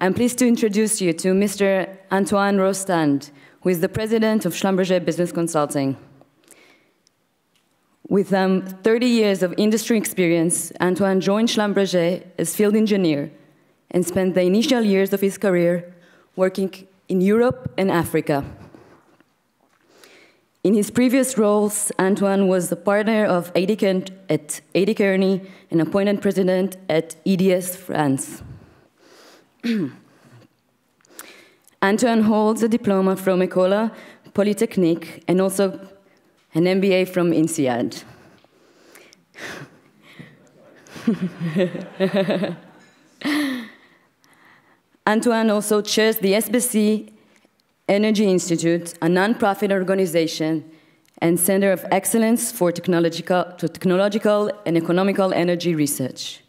I'm pleased to introduce you to Mr. Antoine Rostand, who is the president of Schlumberger Business Consulting. With 30 years of industry experience, Antoine joined Schlumberger as field engineer and spent the initial years of his career working in Europe and Africa. In his previous roles, Antoine was the partner of at A.D. Kearney and appointed president at EDS France. Antoine holds a diploma from École Polytechnique and also an MBA from INSEAD. Antoine also chairs the SBC Energy Institute, a nonprofit organization and center of excellence for technological and economical energy research.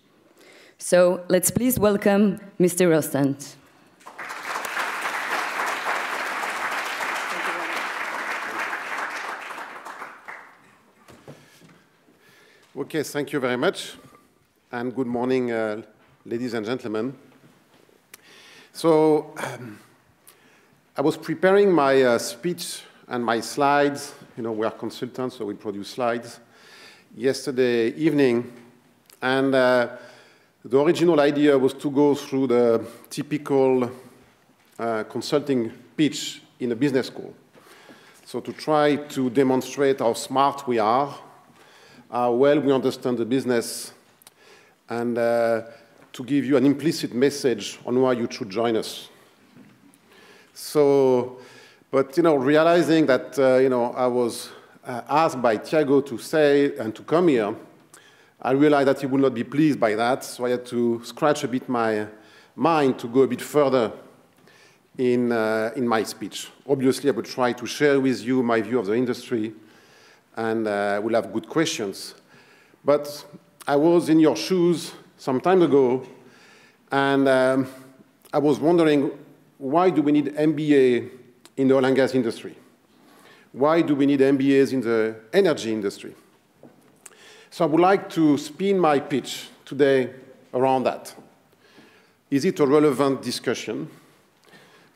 So let's please welcome Mr. Rostand. Okay, thank you very much, and good morning, ladies and gentlemen. So, I was preparing my speech and my slides. You know, we are consultants, so we produce slides. Yesterday evening, and the original idea was to go through the typical consulting pitch in a business school. So to try to demonstrate how smart we are, how well we understand the business, and to give you an implicit message on why you should join us. So, but you know, realizing that you know, I was asked by Thiago to say and to come here, I realized that he would not be pleased by that, so I had to scratch a bit my mind to go a bit further in my speech. Obviously, I would try to share with you my view of the industry, and we'll have good questions. But I was in your shoes some time ago, and I was wondering, why do we need MBA in the oil and gas industry? Why do we need MBAs in the energy industry? So I would like to spin my pitch today around that. Is it a relevant discussion?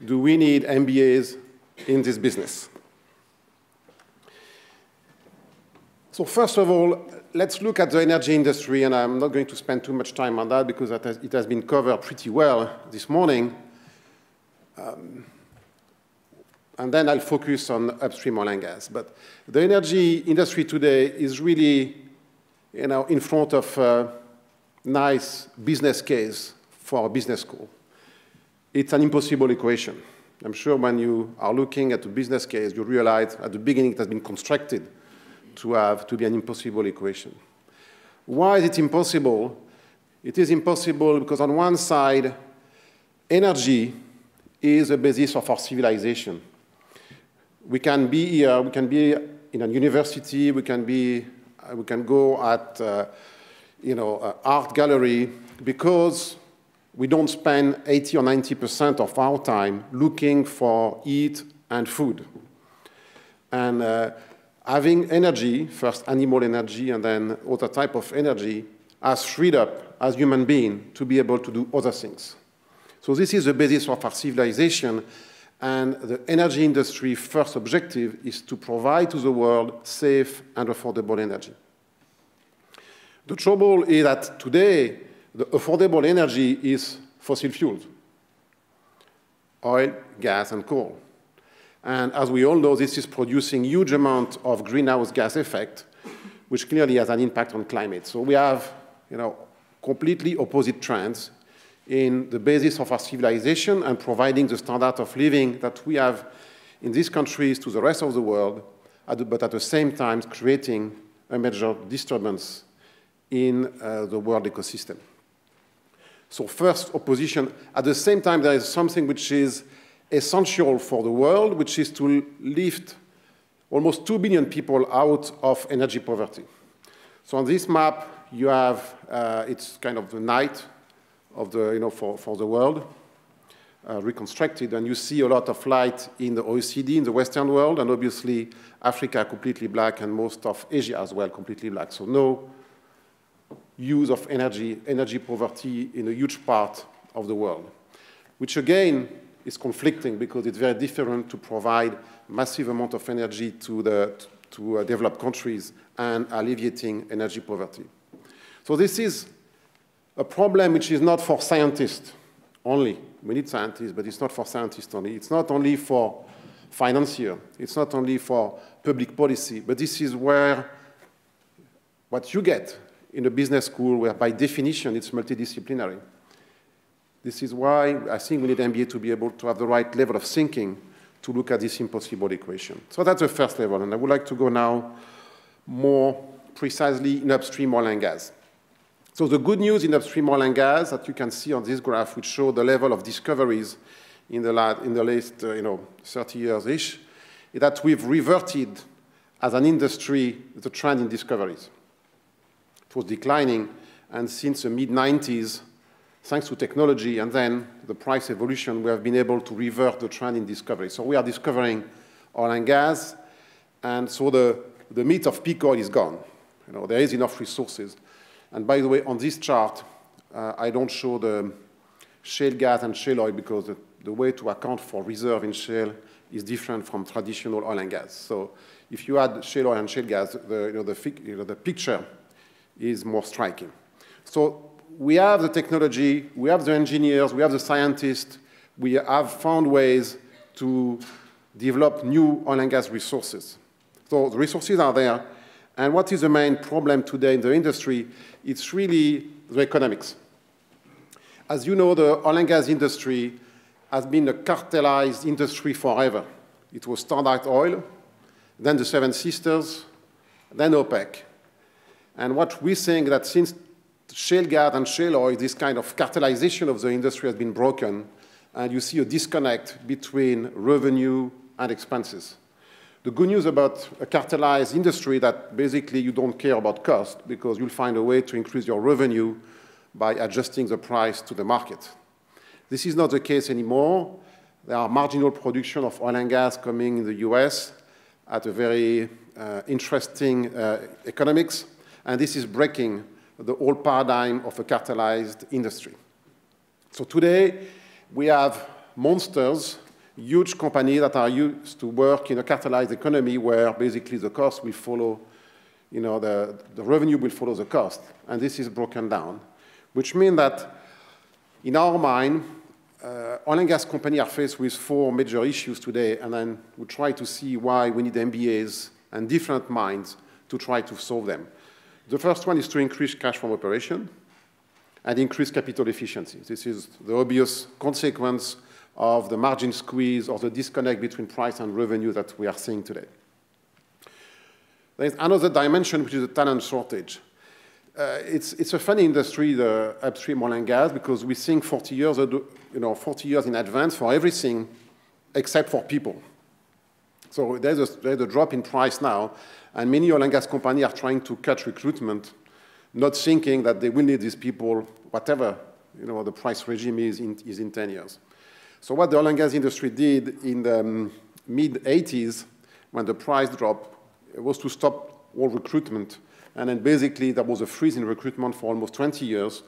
Do we need MBAs in this business? So first of all, let's look at the energy industry, and I'm not going to spend too much time on that because it has been covered pretty well this morning. And then I'll focus on upstream oil and gas. But the energy industry today is really, you know, in front of a nice business case for a business school. It's an impossible equation. I'm sure when you are looking at the business case, you realize at the beginning it has been constructed to be an impossible equation. Why is it impossible? It is impossible because on one side, energy is the basis of our civilization. We can be here, we can be in a university, we can go at you know, art gallery because we don't spend 80 or 90% of our time looking for eat and food. And having energy, first animal energy and then other type of energy, has freed up as human beings to be able to do other things. So this is the basis of our civilization, and the energy industry's first objective is to provide to the world safe and affordable energy. The trouble is that today, the affordable energy is fossil fuels, oil, gas, and coal. And as we all know, this is producing huge amount of greenhouse gas effect, which clearly has an impact on climate. So we have, you know, completely opposite trends in the basis of our civilization and providing the standard of living that we have in these countries to the rest of the world, but at the same time creating a major disturbance in the world ecosystem. So first opposition. At the same time, there is something which is essential for the world, which is to lift almost 2 billion people out of energy poverty. So on this map, you have, it's kind of the night of the, you know, for the world. reconstructed, and you see a lot of light in the OECD, in the Western world, and obviously Africa completely black, and most of Asia as well completely black. So no use of energy poverty in a huge part of the world, which again is conflicting because it's very different to provide massive amount of energy to developed countries and alleviating energy poverty. So this is a problem which is not for scientists only. We need scientists, but it's not for scientists only. It's not only for financiers. It's not only for public policy, but this is where what you get in a business school where by definition it's multidisciplinary. This is why I think we need MBA to be able to have the right level of thinking to look at this impossible equation. So that's the first level, and I would like to go now more precisely in upstream oil and gas. So the good news in upstream oil and gas that you can see on this graph, which show the level of discoveries in the last 30 years-ish, is that we've reverted as an industry the trend in discoveries. It was declining, and since the mid-90s, thanks to technology and then the price evolution, we have been able to revert the trend in discovery. So we are discovering oil and gas, and so the myth of peak oil is gone. There is enough resources. And by the way, on this chart, I don't show the shale gas and shale oil because the way to account for reserve in shale is different from traditional oil and gas. So if you add shale oil and shale gas, the picture is more striking. So we have the technology, we have the engineers, we have the scientists, we have found ways to develop new oil and gas resources. So the resources are there. And what is the main problem today in the industry? It's really the economics. As you know, the oil and gas industry has been a cartelized industry forever. It was Standard Oil, then the Seven Sisters, then OPEC. And what we're saying that since shale gas and shale oil, this kind of cartelization of the industry has been broken, and you see a disconnect between revenue and expenses. The good news about a cartelized industry that basically you don't care about cost because you'll find a way to increase your revenue by adjusting the price to the market. This is not the case anymore. There are marginal production of oil and gas coming in the US at a very interesting economics, and this is breaking the old paradigm of a cartelized industry. So today, we have monsters, huge companies that are used to work in a cartelized economy where basically the cost will follow, the revenue will follow the cost. And this is broken down, which means that in our mind, oil and gas companies are faced with 4 major issues today, and then we try to see why we need MBAs and different minds to try to solve them. The first one is to increase cash from operation and increase capital efficiency. This is the obvious consequence of the margin squeeze or the disconnect between price and revenue that we are seeing today. There is another dimension, which is the talent shortage. It's a funny industry, the upstream oil and gas, because we think 40 years in advance for everything except for people. So there's a drop in price now, and many oil and gas companies are trying to cut recruitment, not thinking that they will need these people, whatever the price regime is in 10 years. So what the oil and gas industry did in the mid-80s, when the price dropped, was to stop all recruitment. And then basically there was a freeze in recruitment for almost 20 years.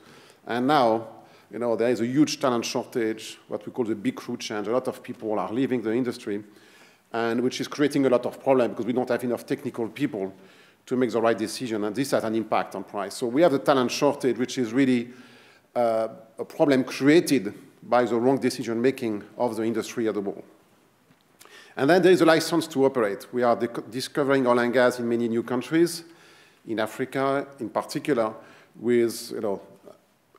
And now, there is a huge talent shortage, what we call the big crew change. A lot of people are leaving the industry, and which is creating a lot of problems because we don't have enough technical people to make the right decision, and this has an impact on price. So we have the talent shortage, which is really a problem created by the wrong decision-making of the industry as a whole. And then there is a license to operate. We are discovering oil and gas in many new countries, in Africa in particular, with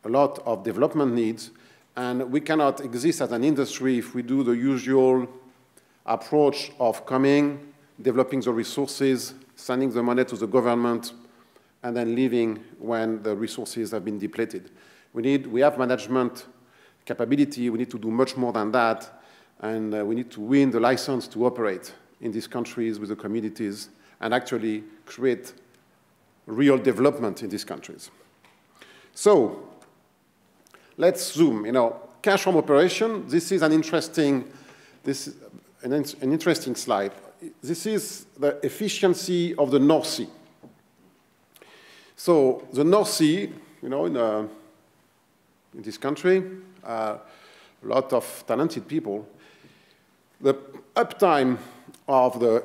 a lot of development needs. And we cannot exist as an industry if we do the usual approach of coming, developing the resources, sending the money to the government, and then leaving when the resources have been depleted. We have management capability. We need to do much more than that, and we need to win the license to operate in these countries with the communities and actually create real development in these countries. So let's zoom. cash from operation, this is an interesting slide. This is the efficiency of the North Sea. So the North Sea, you know, in this country, a lot of talented people. The uptime of the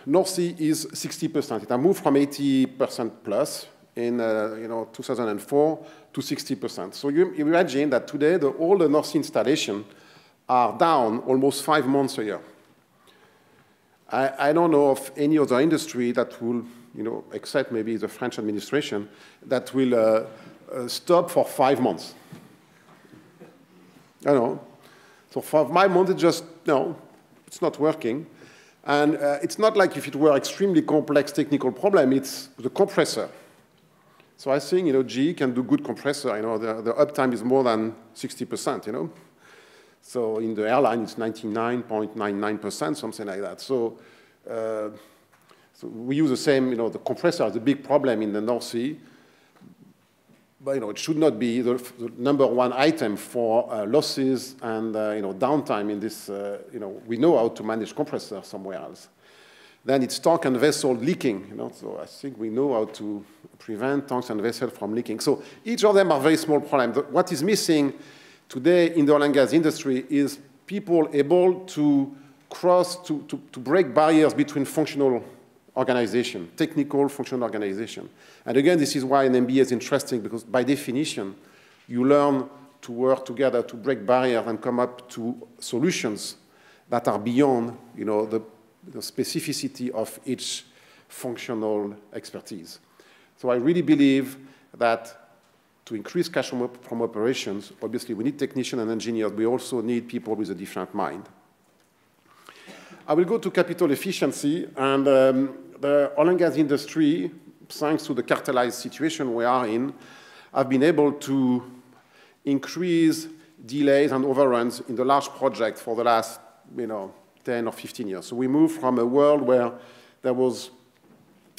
North Sea is 60%. It has moved from 80% plus in 2004 to 60%. So you imagine that today all the North Sea installations are down almost 5 months a year. I don't know of any other industry that will, except maybe the French administration, that will stop for 5 months. I know. So for 5 months, it's just, it's not working. And it's not like if it were extremely complex technical problem, it's the compressor. So I think, GE can do good compressor. The uptime is more than 60%, So in the airline, it's 99.99%, something like that. So we use the same, the compressor is a big problem in the North Sea. But, it should not be the #1 item for losses and, downtime in this, we know how to manage compressor somewhere else. Then it's tank and vessel leaking, so I think we know how to prevent tanks and vessels from leaking. So each of them are very small problems. What is missing today in the oil and gas industry is people able to to break barriers between functional organization, technical functional organization. And again, this is why an MBA is interesting, because by definition, you learn to work together to break barriers and come up to solutions that are beyond, the specificity of each functional expertise. So I really believe that to increase cash from operations, obviously we need technicians and engineers. We also need people with a different mind. I will go to capital efficiency, and the oil and gas industry, thanks to the cartelized situation we are in, have been able to increase delays and overruns in the large project for the last, 10 or 15 years. So we moved from a world where there was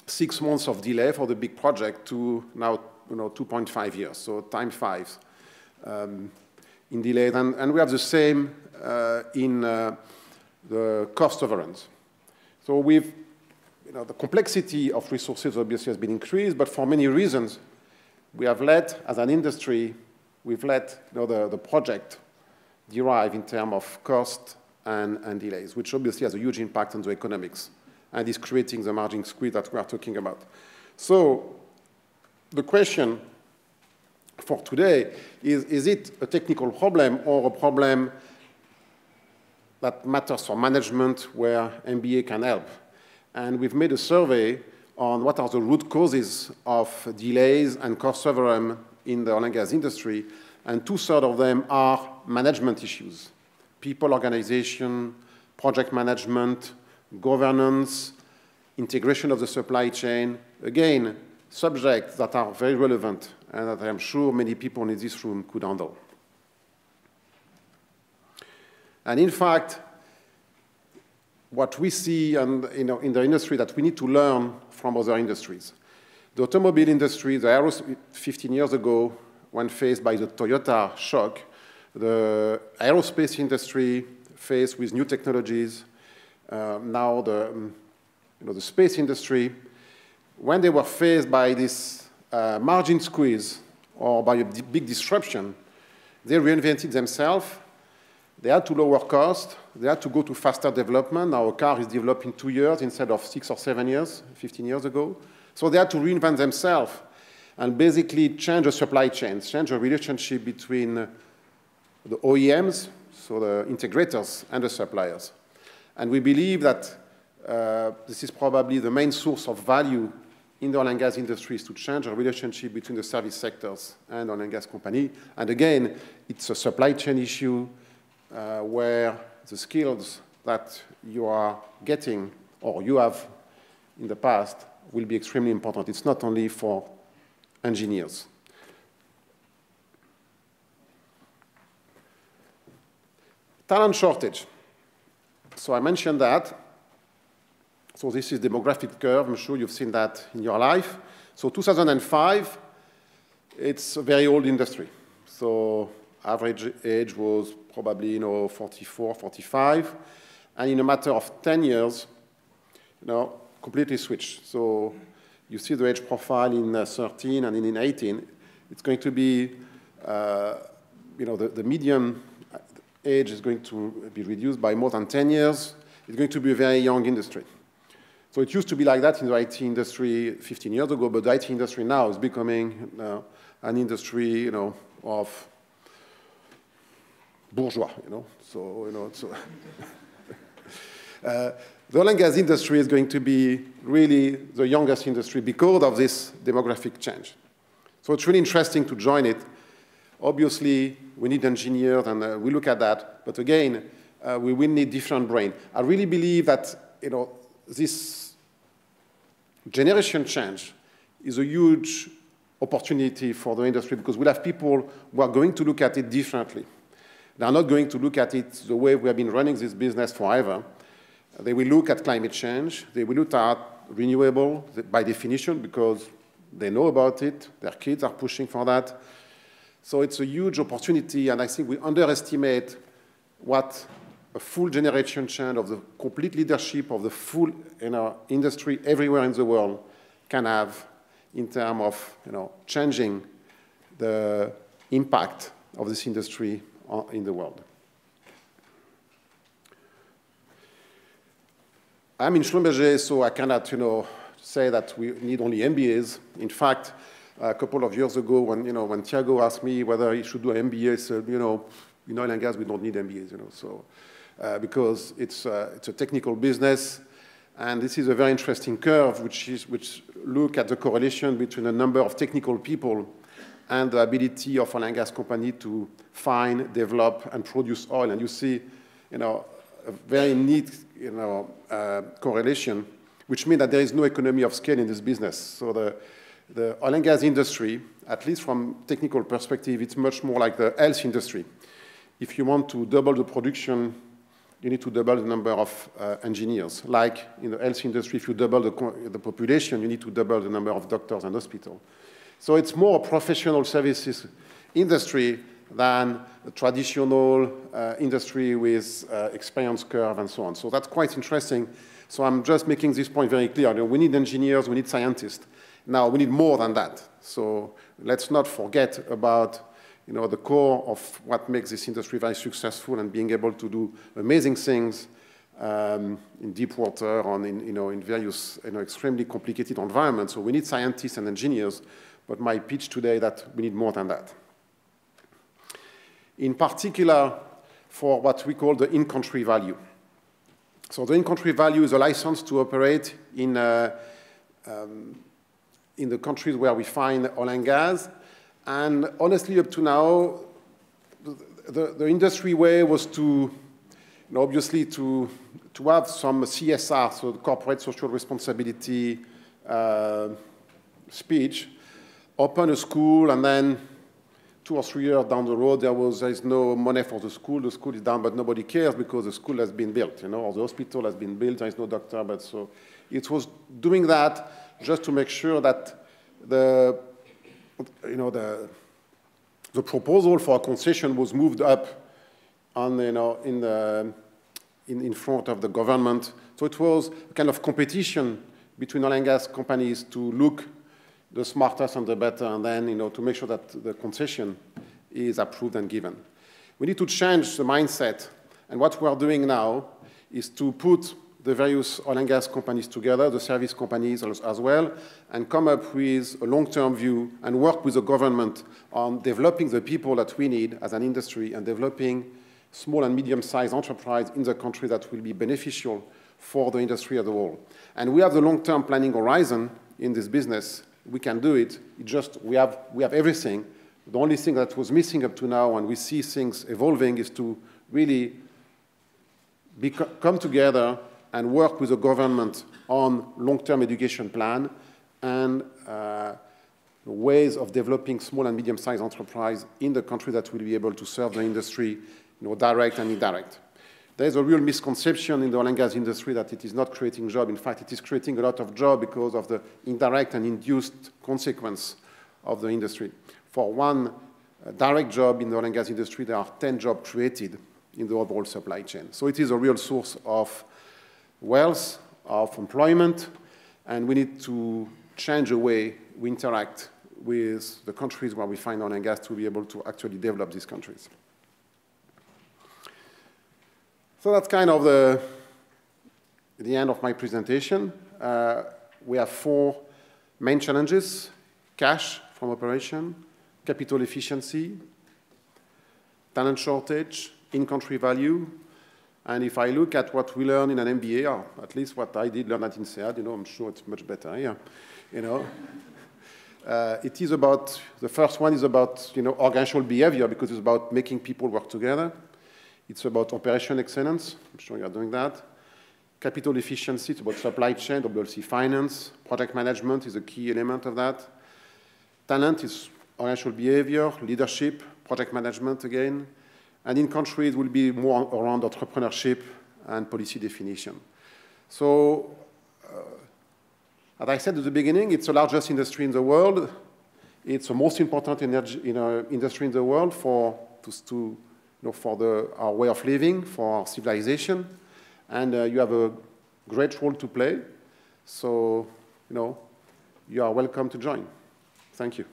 6 months of delay for the big project to now, 2.5 years, so times 5 in delay. And we have the same in the cost overruns. So we've, the complexity of resources obviously has been increased, but for many reasons, we have let, as an industry, we've let the project derive in terms of cost and delays, which obviously has a huge impact on the economics and is creating the margin squeeze that we are talking about. So the question for today is it a technical problem or a problem that matters for management where MBA can help? And we've made a survey on what are the root causes of delays and cost overrun in the oil and gas industry, and 2/3 of them are management issues. People organization, project management, governance, integration of the supply chain. Again, subjects that are very relevant and that I'm sure many people in this room could handle. And in fact, what we see in the industry that we need to learn from other industries. The automobile industry, 15 years ago, when faced by the Toyota shock, the aerospace industry faced with new technologies, now the space industry, when they were faced by this margin squeeze or by a big disruption, they reinvented themselves. They had to lower cost. They had to go to faster development. Now a car is developed in 2 years instead of 6 or 7 years, 15 years ago. So they had to reinvent themselves and basically change the supply chain, change the relationship between the OEMs, so the integrators, and the suppliers. And we believe that this is probably the main source of value in the oil and gas industry, is to change the relationship between the service sectors and oil and gas company. And again, it's a supply chain issue where the skills that you are getting or you have in the past will be extremely important. It's not only for engineers. Talent shortage. So I mentioned that. So this is demographic curve. I'm sure you've seen that in your life. So 2005, it's a very old industry. So average age was probably 44, 45. And in a matter of 10 years, completely switched. So you see the age profile in 13 and in 18. It's going to be, the median age is going to be reduced by more than 10 years. It's going to be a very young industry. So it used to be like that in the IT industry 15 years ago, but the IT industry now is becoming an industry, of bourgeois, So, the oil and gas industry is going to be really the youngest industry because of this demographic change. So it's really interesting to join it. Obviously, we need engineers, and we look at that. But again, we will need different brain. I really believe that this generation change is a huge opportunity for the industry because we'll have people who are going to look at it differently. They are not going to look at it the way we have been running this business forever. They will look at climate change. They will look at renewable by definition because they know about it. Their kids are pushing for that. So it's a huge opportunity, and I think we underestimate what a full generation change of the complete leadership of the full industry everywhere in the world can have in terms of changing the impact of this industry in the world. I'm in Schlumberger, so I cannot say that we need only MBAs. In fact, a couple of years ago, when Thiago asked me whether he should do an MBA, I said, in oil and gas, we don't need MBAs, so because it's a technical business, and this is a very interesting curve, which look at the correlation between the number of technical people and the ability of oil and gas company to find, develop, and produce oil. And you see, a very neat, correlation, which means that there is no economy of scale in this business. So the oil and gas industry, at least from technical perspective, it's much more like the health industry. If you want to double the production, you need to double the number of engineers. Like in the health industry, if you double the population, you need to double the number of doctors and hospitals. So it's more a professional services industry than a traditional industry with experience curve and so on. So that's quite interesting. So I'm just making this point very clear. We need engineers, we need scientists. Now, we need more than that. So let's not forget about the core of what makes this industry very successful and being able to do amazing things in deep water or in various extremely complicated environments. So we need scientists and engineers, but my pitch today is that we need more than that. In particular, for what we call the in-country value. So the in-country value is a license to operate in the countries where we find oil and gas. And honestly, up to now, the industry way was to, obviously, to have some CSR, so the corporate social responsibility speech, open a school, and then 2 or 3 years down the road, there is no money for the school is down, but nobody cares because the school has been built, or the hospital has been built, there is no doctor, but so it was doing that just to make sure that the proposal for a concession was moved up on, in front of the government. So it was a kind of competition between oil and gas companies to look the smartest and the better, and then, to make sure that the concession is approved and given. We need to change the mindset, and what we are doing now is to put the various oil and gas companies together, the service companies as well, and come up with a long-term view and work with the government on developing the people that we need as an industry and developing small and medium-sized enterprise in the country that will be beneficial for the industry as a whole. And we have the long-term planning horizon in this business. We can do it. We have everything. The only thing that was missing up to now, and we see things evolving, is to really come together and work with the government on long-term education plan and ways of developing small and medium-sized enterprise in the country that will be able to serve the industry, direct and indirect. There's a real misconception in the oil and gas industry that it is not creating jobs. In fact, it is creating a lot of jobs because of the indirect and induced consequence of the industry. For one direct job in the oil and gas industry, there are 10 jobs created in the overall supply chain. So it is a real source of wealth, of employment, and we need to change the way we interact with the countries where we find oil and gas to be able to actually develop these countries. So that's kind of the end of my presentation. We have 4 main challenges: cash from operation, capital efficiency, talent shortage, in-country value. And if I look at what we learn in an MBA, or at least what I did learn at INSEAD, I'm sure it's much better here, it is about, the first one is about, organizational behavior, because it's about making people work together. It's about operation excellence. I'm sure you are doing that. Capital efficiency, it's about supply chain, WLC finance. Project management is a key element of that. Talent is organizational behavior, leadership, project management again. And in country, it will be more around entrepreneurship and policy definition. So, as I said at the beginning, it's the largest industry in the world. It's the most important industry in the world for our way of living, for our civilization. And you have a great role to play. So, you are welcome to join. Thank you.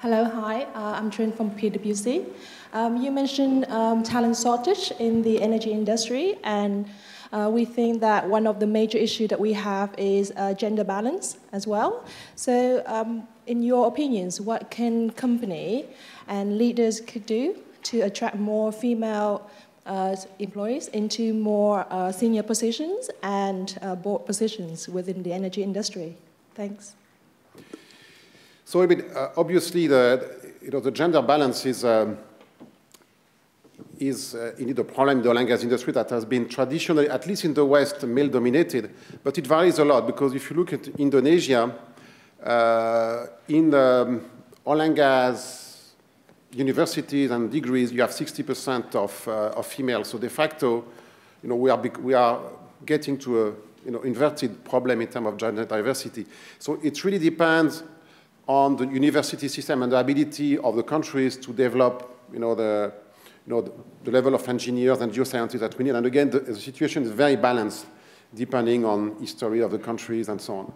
Hello, hi, I'm Trin from PwC. You mentioned talent shortage in the energy industry, and we think that one of the major issues that we have is gender balance as well. So in your opinions, what can company and leaders could do to attract more female employees into more senior positions and board positions within the energy industry? Thanks. So, obviously, the gender balance is indeed a problem in the oil and gas industry that has been traditionally, at least in the West, male-dominated. But it varies a lot, because if you look at Indonesia, in the oil and gas universities and degrees, you have 60% of females. So de facto, we are getting to a inverted problem in terms of gender diversity. So it really depends on the university system and the ability of the countries to develop, the level of engineers and geoscientists that we need. And again, the situation is very balanced, depending on history of the countries and so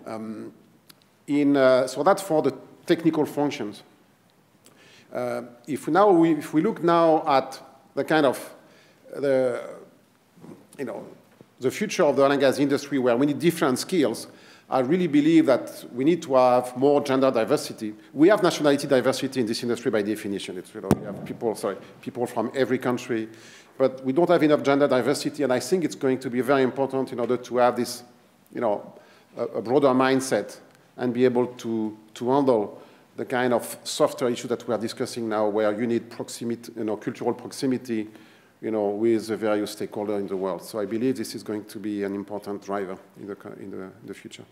on. So that's for the technical functions. If we look now at the kind of the future of the oil and gas industry, where we need different skills, I really believe that we need to have more gender diversity. We have nationality diversity in this industry by definition. It's, we have people from every country, but we don't have enough gender diversity, and I think it's going to be very important in order to have this, a broader mindset and be able to handle the kind of softer issue that we are discussing now, where you need proximity, cultural proximity, with the various stakeholders in the world. So I believe this is going to be an important driver in the future.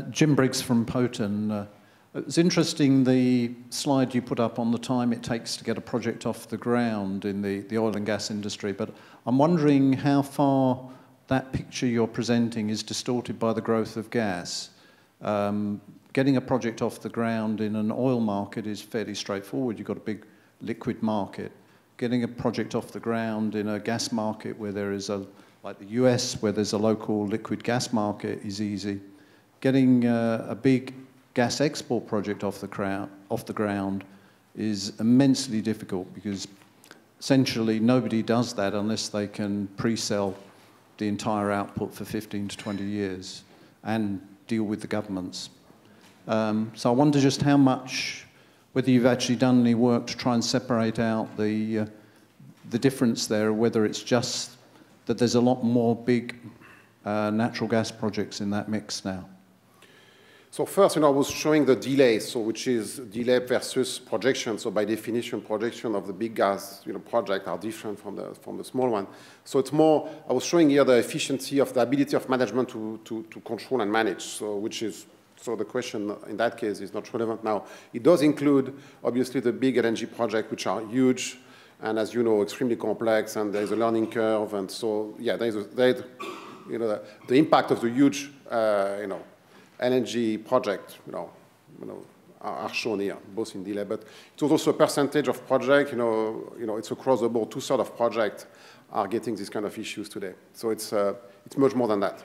Jim Briggs from Poten. It's interesting, the slide you put up on the time it takes to get a project off the ground in the oil and gas industry, but I'm wondering how far that picture you're presenting is distorted by the growth of gas. Getting a project off the ground in an oil market is fairly straightforward. You've got a big liquid market. Getting a project off the ground in a gas market where there is like the US, where there's a local liquid gas market, is easy. Getting a big gas export project off the ground is immensely difficult, because essentially nobody does that unless they can pre-sell the entire output for 15 to 20 years and deal with the governments. So I wonder just how much, whether you've actually done any work to try and separate out the difference there, or whether it's just that there's a lot more big natural gas projects in that mix now. So first, I was showing the delay, so which is delay versus projection. So by definition, projection of the big gas project are different from the small one. So it's more, I was showing here the efficiency of the ability of management to control and manage. So the question in that case is not relevant now. It does include, obviously, the big LNG projects, which are huge, and as you know, extremely complex, and there's a learning curve, and so yeah, the impact of the huge LNG project, are shown here, both in delay, but it's also a percentage of project. It's across the board. 2/3 of projects are getting these kind of issues today. So it's much more than that.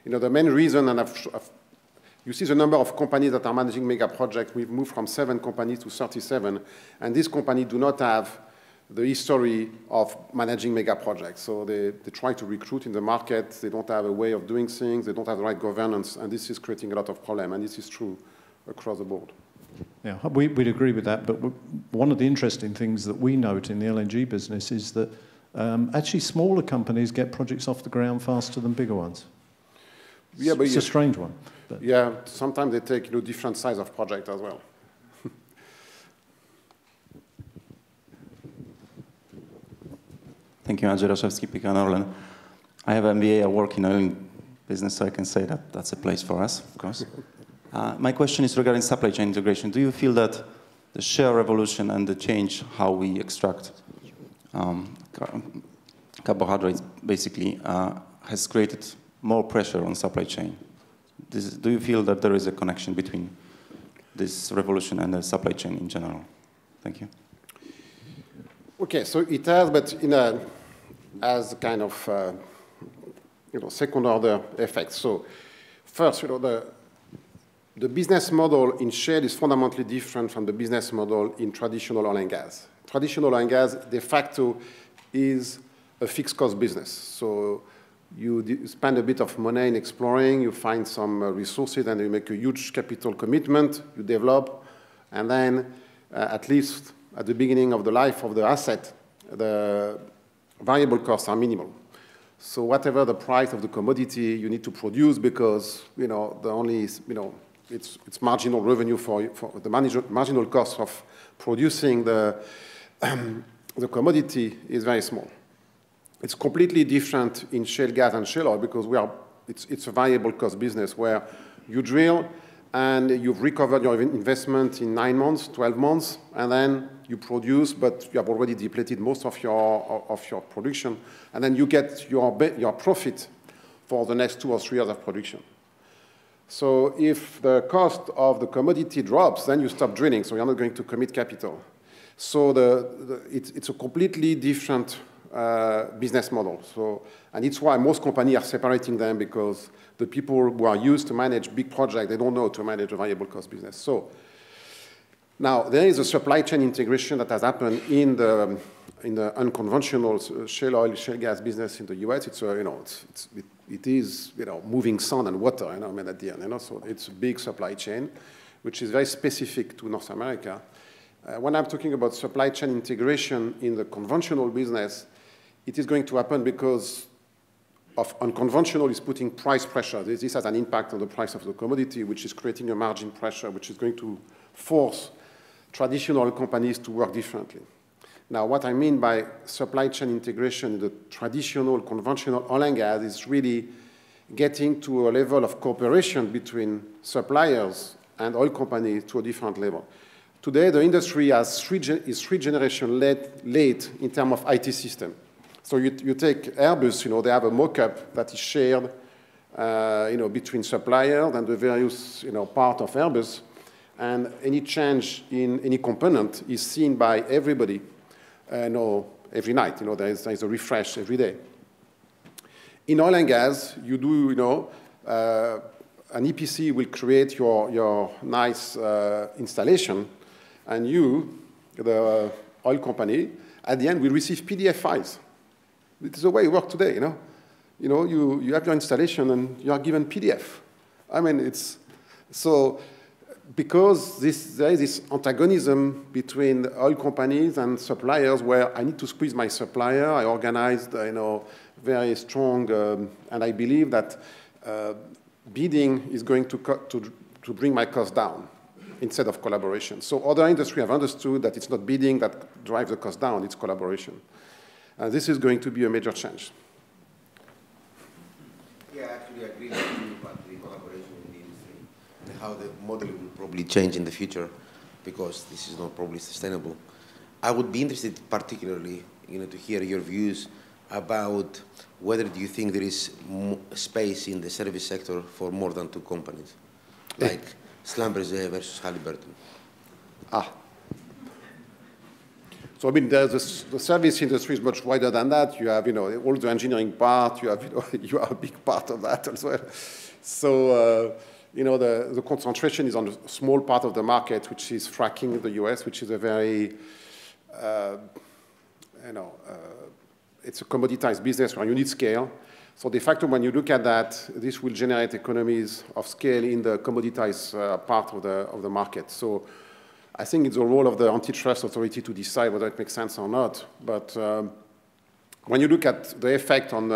The main reason, and you see the number of companies that are managing mega projects. We've moved from 7 companies to 37, and these companies do not have the history of managing mega projects. So they try to recruit in the market. They don't have a way of doing things. They don't have the right governance, and this is creating a lot of problems, and this is true across the board. Yeah, we'd agree with that, but one of the interesting things that we note in the LNG business is that actually smaller companies get projects off the ground faster than bigger ones. Yeah, but it's a strange one. But. Yeah, sometimes they take different size of project as well. Thank you, Andrzej Roszewski, PKN Orlen. I have an MBA, I work in oil business, so I can say that that's a place for us, of course. My question is regarding supply chain integration. Do you feel that the share revolution and the change how we extract carbohydrates basically has created more pressure on supply chain? Do you feel that there is a connection between this revolution and the supply chain in general? Thank you. Okay, so it has, but as a kind of second order effect. So first, the business model in shale is fundamentally different from the business model in traditional oil and gas. Traditional oil and gas, de facto, is a fixed cost business. So you spend a bit of money in exploring, you find some resources, and you make a huge capital commitment, you develop, and then at least at the beginning of the life of the asset, the variable costs are minimal. So whatever the price of the commodity you need to produce, because the only it's marginal revenue for the marginal cost of producing the commodity is very small. It's completely different in shale gas and shale oil because it's a variable cost business where you drill and you've recovered your investment in 9 months, 12 months, and then you produce, but you have already depleted most of your production, and then you get your profit for the next 2 or 3 years of production. So if the cost of the commodity drops, then you stop drilling, so you're not going to commit capital. So it's a completely different business model. And it's why most companies are separating them, because the people who are used to manage big projects, they don't know how to manage a variable cost business. So now there is a supply chain integration that has happened in the unconventional shale oil, shale gas business in the US. It is moving sun and water. At the end, so it's a big supply chain, which is very specific to North America. When I'm talking about supply chain integration in the conventional business, it is going to happen because of unconventional is putting price pressure. This has an impact on the price of the commodity, which is creating a margin pressure, which is going to force traditional companies to work differently. Now, what I mean by supply chain integration in the traditional, conventional oil and gas is really getting to a level of cooperation between suppliers and oil companies to a different level. Today, the industry is 3 generations late in terms of IT system. So you take Airbus, they have a mock-up that is shared, between suppliers and the various, part of Airbus, and any change in any component is seen by everybody, every night. There is a refresh every day. In oil and gas, you do, an EPC will create your nice installation, and you, the oil company, at the end will receive PDF files. It's the way it works today, You have your installation and you are given PDF. It's so because there is this antagonism between oil companies and suppliers where I need to squeeze my supplier. I organized, very strong, and I believe that bidding is going to bring my cost down instead of collaboration. So other industries have understood that it's not bidding that drives the cost down, it's collaboration. This is going to be a major change. Yeah, actually I agree with you about the collaboration in the industry and how the model will probably change in the future, because this is not probably sustainable. I would be interested particularly, to hear your views about whether do you think there is space in the service sector for more than 2 companies, like Schlumberger versus Halliburton. So I mean, the service industry is much wider than that. You have, all the engineering part. You have, you are a big part of that as well. So, the concentration is on a small part of the market, which is fracking in the US, which is a very, it's a commoditized business where you need scale. So de facto, when you look at that, this will generate economies of scale in the commoditized part of the market. So I think it's the role of the antitrust authority to decide whether it makes sense or not. But when you look at the effect on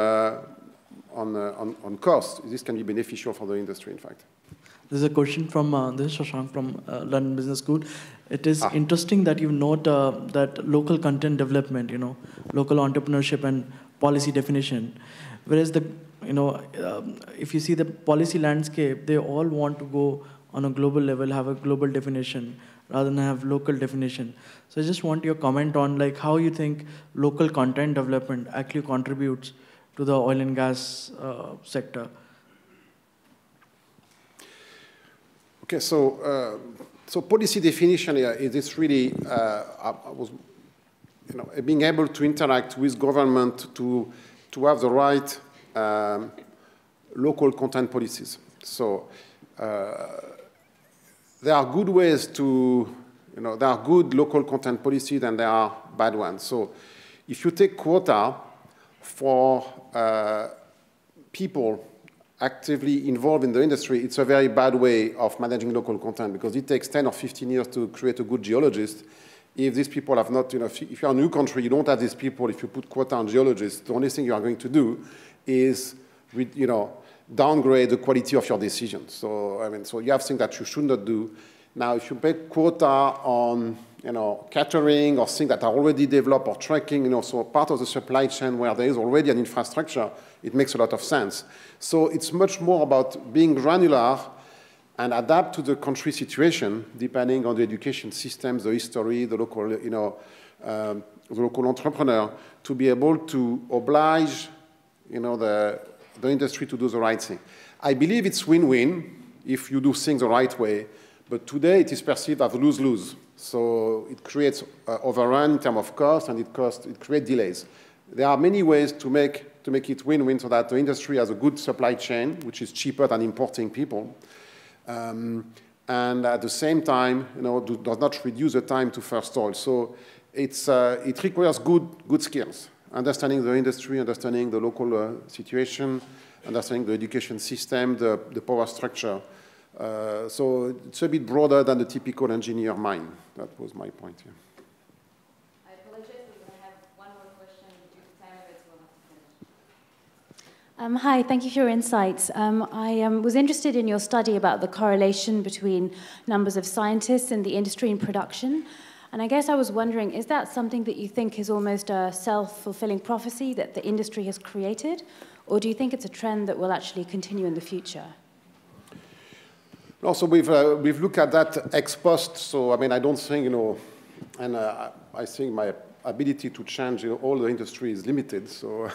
cost, this can be beneficial for the industry, in fact. There's a question from this is Shashank from London Business School. It is interesting that you note that local content development, local entrepreneurship and policy definition, whereas if you see the policy landscape, they all want to go on a global level, have a global definition, rather than have local definition. So I just want your comment on how you think local content development actually contributes to the oil and gas sector. Okay, so policy definition is this really being able to interact with government to have the right local content policies. So there are good ways to, there are good local content policies and there are bad ones. So if you take quota for people actively involved in the industry, it's a very bad way of managing local content because it takes 10 or 15 years to create a good geologist. If these people have not, if you're a new country, you don't have these people. If you put quota on geologists, the only thing you are going to do is, downgrade the quality of your decisions. So, so you have things that you should not do. Now, if you put quota on, catering or things that are already developed or tracking, so part of the supply chain where there is already an infrastructure, it makes a lot of sense. So it's much more about being granular and adapt to the country situation, depending on the education systems, the history, the local, the local entrepreneur, to be able to oblige, the industry to do the right thing. I believe it's win-win if you do things the right way, but today it is perceived as lose-lose. So it creates overrun in terms of cost, and it creates delays. There are many ways to make it win-win so that the industry has a good supply chain, which is cheaper than importing people, and at the same time, does not reduce the time to first oil. So it requires good skills. Understanding the industry, understanding the local situation, understanding the education system, the power structure. So it's a bit broader than the typical engineer mind. That was my point. Yeah. I apologize, we're going to have one more question due to time, but we'll have to finish. Hi, thank you for your insights. I was interested in your study about the correlation between numbers of scientists in the industry and production. And I guess I was wondering, is that something that you think is almost a self-fulfilling prophecy that the industry has created? Or do you think it's a trend that will actually continue in the future? No, so we've looked at that ex post. So, I don't think, and I think my ability to change all the industry is limited. So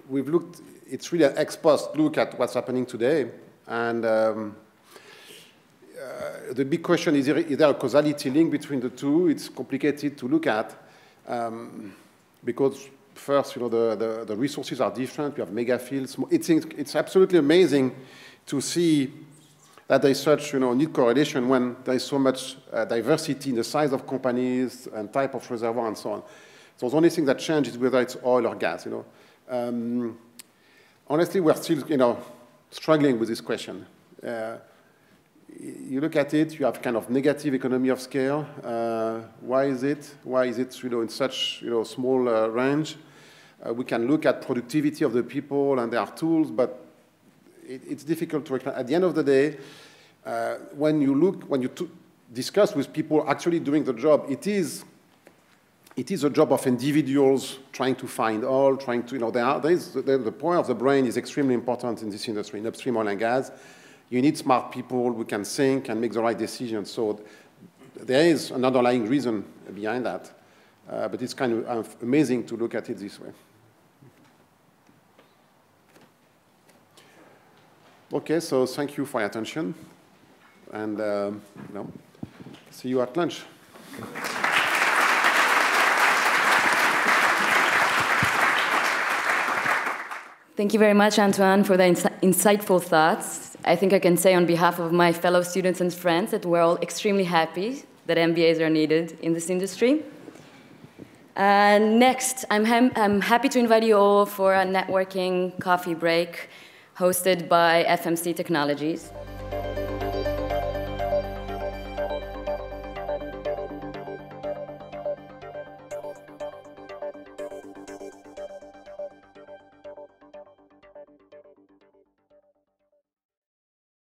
we've looked, it's really an ex post look at what's happening today. And the big question is there a causality link between the two? It's complicated to look at because first, the resources are different. We have mega fields. It's absolutely amazing to see that there is such neat correlation when there is so much diversity in the size of companies and type of reservoir and so on. So the only thing that changes is whether it's oil or gas. Honestly, we're still struggling with this question. You look at it, you have kind of negative economy of scale. Why is it? Why is it in such small range? We can look at productivity of the people and there are tools, but it's difficult to explain. At the end of the day, when you discuss with people actually doing the job, it is a job of individuals trying to find oil, trying to the power of the brain is extremely important in this industry, in upstream oil and gas. You need smart people who can think and make the right decisions. So there is an underlying reason behind that, but it's kind of amazing to look at it this way. Okay, so thank you for your attention, and see you at lunch. Thank you very much, Antoine, for the insightful thoughts. I think I can say on behalf of my fellow students and friends that we're all extremely happy that MBAs are needed in this industry. Next, I'm happy to invite you all for a networking coffee break hosted by FMC Technologies.